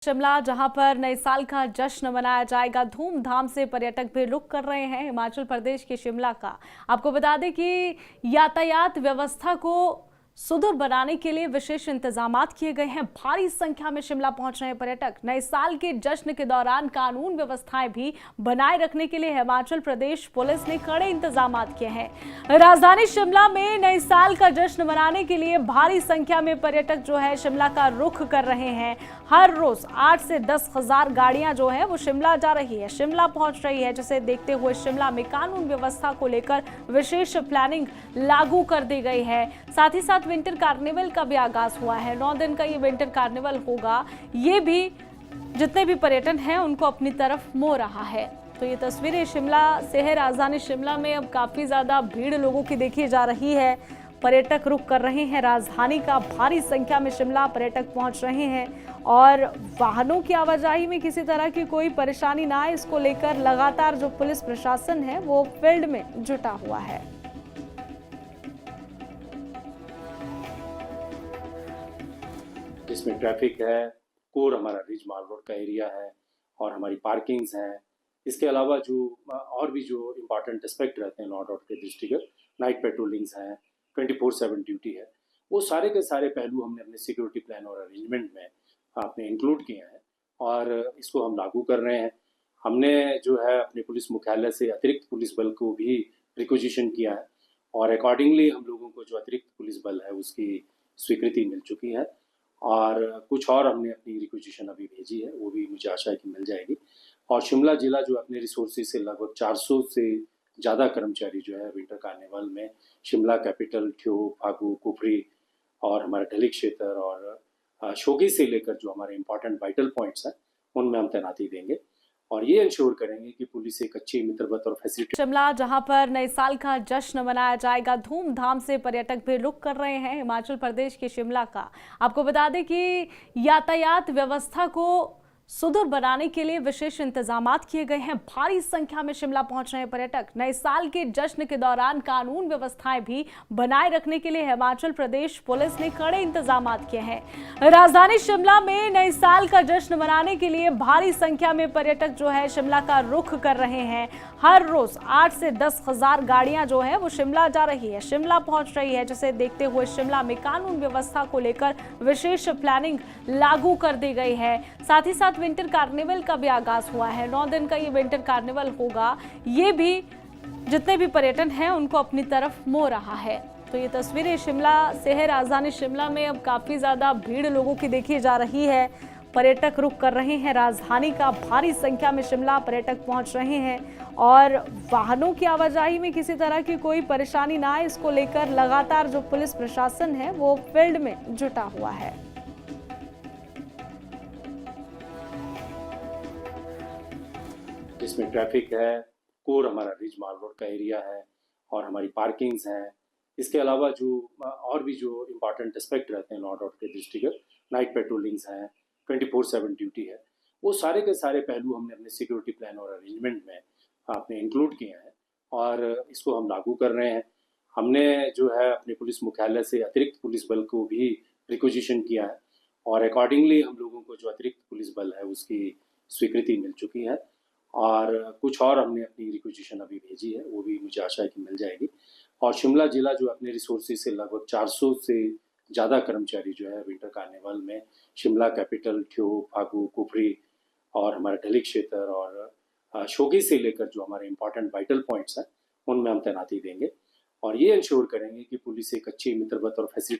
शिमला जहां पर नए साल का जश्न मनाया जाएगा, धूमधाम से पर्यटक भी रुक कर रहे हैं हिमाचल प्रदेश के शिमला का। आपको बता दें कि यातायात व्यवस्था को सुदृढ़ बनाने के लिए विशेष इंतजामात किए गए हैं। भारी संख्या में शिमला पहुंच रहे हैं पर्यटक। नए साल के जश्न के दौरान कानून व्यवस्थाएं भी बनाए रखने के लिए हिमाचल प्रदेश पुलिस ने कड़े इंतजामात किए हैं। राजधानी शिमला में नए साल का जश्न मनाने के लिए भारी संख्या में पर्यटक जो है शिमला का रुख कर रहे हैं। हर रोज 8 से 10 हजार गाड़ियां जो है वो शिमला जा रही है, शिमला पहुंच रही है, जिसे देखते हुए शिमला में कानून व्यवस्था को लेकर विशेष प्लानिंग लागू कर दी गई है। साथ ही साथ विंटर कार्निवल का भी आगाज हुआ है। 9 दिन का ये विंटर कार्निवल होगा। ये भी जितने भी पर्यटन हैं उनको अपनी तरफ मोह रहा है। तो ये तस्वीरें शिमला से है। राजधानी शिमला में अब काफी ज्यादा भीड़ लोगों की देखी जा रही है। पर्यटक रुक कर रहे हैं। राजधानी का भारी संख्या में शिमला पर्यटक पहुंच रहे हैं और वाहनों की आवाजाही में किसी तरह की कोई परेशानी ना आए, इसको लेकर लगातार जो पुलिस प्रशासन है वो फील्ड में जुटा हुआ है। जिसमें ट्रैफिक है, कोर हमारा रिज माल रोड का एरिया है और हमारी पार्किंग्स हैं। इसके अलावा जो और भी जो इम्पॉर्टेंट एस्पेक्ट रहते हैं लॉ एंड ऑर्डर के दृष्टिगत, नाइट पेट्रोलिंग्स हैं, 24/7 ड्यूटी है, वो सारे के सारे पहलू हमने अपने सिक्योरिटी प्लान और अरेंजमेंट में आपने इंक्लूड किए हैं और इसको हम लागू कर रहे हैं। हमने जो है अपने पुलिस मुख्यालय से अतिरिक्त पुलिस बल को भी रिक्विजिशन किया है और अकॉर्डिंगली हम लोगों को जो अतिरिक्त पुलिस बल है उसकी स्वीकृति मिल चुकी है और कुछ और हमने अपनी रिक्विजिशन अभी भेजी है, वो भी मुझे आशा है कि मिल जाएगी। और शिमला जिला जो अपने रिसोर्सेज से लगभग 400 से ज़्यादा कर्मचारी जो है विंटर कार्निवल में शिमला कैपिटल, ठियोग, फागू, कुफरी और हमारा ढली क्षेत्र और शोगी से लेकर जो हमारे इंपॉर्टेंट वाइटल पॉइंट्स हैं उनमें हम तैनाती देंगे और ये इंश्योर करेंगे कि पुलिस एक अच्छी मित्रवत और फैसिलिटी। शिमला जहां पर नए साल का जश्न मनाया जाएगा, धूमधाम से पर्यटक भी रुक कर रहे हैं हिमाचल प्रदेश के शिमला का। आपको बता दें कि यातायात व्यवस्था को सुदृढ़ बनाने के लिए विशेष इंतजामात किए गए हैं। भारी संख्या में शिमला पहुंच रहे हैं पर्यटक। नए साल के जश्न के दौरान कानून व्यवस्थाएं भी बनाए रखने के लिए हिमाचल प्रदेश पुलिस ने कड़े इंतजामात किए हैं। राजधानी शिमला में नए साल का जश्न मनाने के लिए भारी संख्या में पर्यटक जो है शिमला का रुख कर रहे हैं। हर रोज 8 से 10 हजार गाड़ियां जो है वो शिमला जा रही है, शिमला पहुंच रही है, जिसे देखते हुए शिमला में कानून व्यवस्था को लेकर विशेष प्लानिंग लागू कर दी गई है। साथ ही साथ विंटर कार्निवल का भी आगाज हुआ है। 9 दिन का ये विंटर कार्निवल होगा। ये भी जितने भी पर्यटन हैं उनको अपनी तरफ मोह रहा है। तो ये तस्वीरें शिमला से है। राजधानी शिमला में अब काफी ज्यादा भीड़ लोगों की देखी जा रही है। पर्यटक रुक कर रहे हैं। राजधानी का भारी संख्या में शिमला पर्यटक पहुंच रहे हैं और वाहनों की आवाजाही में किसी तरह की कोई परेशानी ना आए, इसको लेकर लगातार जो पुलिस प्रशासन है वो फील्ड में जुटा हुआ है। जिसमें ट्रैफिक है, कोर हमारा रिज माल रोड का एरिया है और हमारी पार्किंग्स हैं। इसके अलावा जो और भी जो इम्पॉर्टेंट एस्पेक्ट रहते हैं लॉ एंड ऑर्डर के दृष्टिगत, नाइट पेट्रोलिंग्स हैं, 24/7 ड्यूटी है, वो सारे के सारे पहलू हमने अपने सिक्योरिटी प्लान और अरेंजमेंट में आपने इंक्लूड किए हैं और इसको हम लागू कर रहे हैं। हमने जो है अपने पुलिस मुख्यालय से अतिरिक्त पुलिस बल को भी रिक्विजिशन किया है और अकॉर्डिंगली हम लोगों को जो अतिरिक्त पुलिस बल है उसकी स्वीकृति मिल चुकी है और कुछ और हमने अपनी रिक्विजिशन अभी भेजी है, वो भी मुझे आशा है कि मिल जाएगी। और शिमला जिला जो अपने रिसोर्सेज से लगभग 400 से ज़्यादा कर्मचारी जो है विंटर कार्निवल में शिमला कैपिटल, ठियोग, फागू, कुफरी और हमारा ढली क्षेत्र और शोगी से लेकर जो हमारे इंपॉर्टेंट वाइटल पॉइंट्स हैं उनमें हम तैनाती देंगे और ये इंश्योर करेंगे कि पुलिस एक अच्छी मित्रवत और फैसिलिटी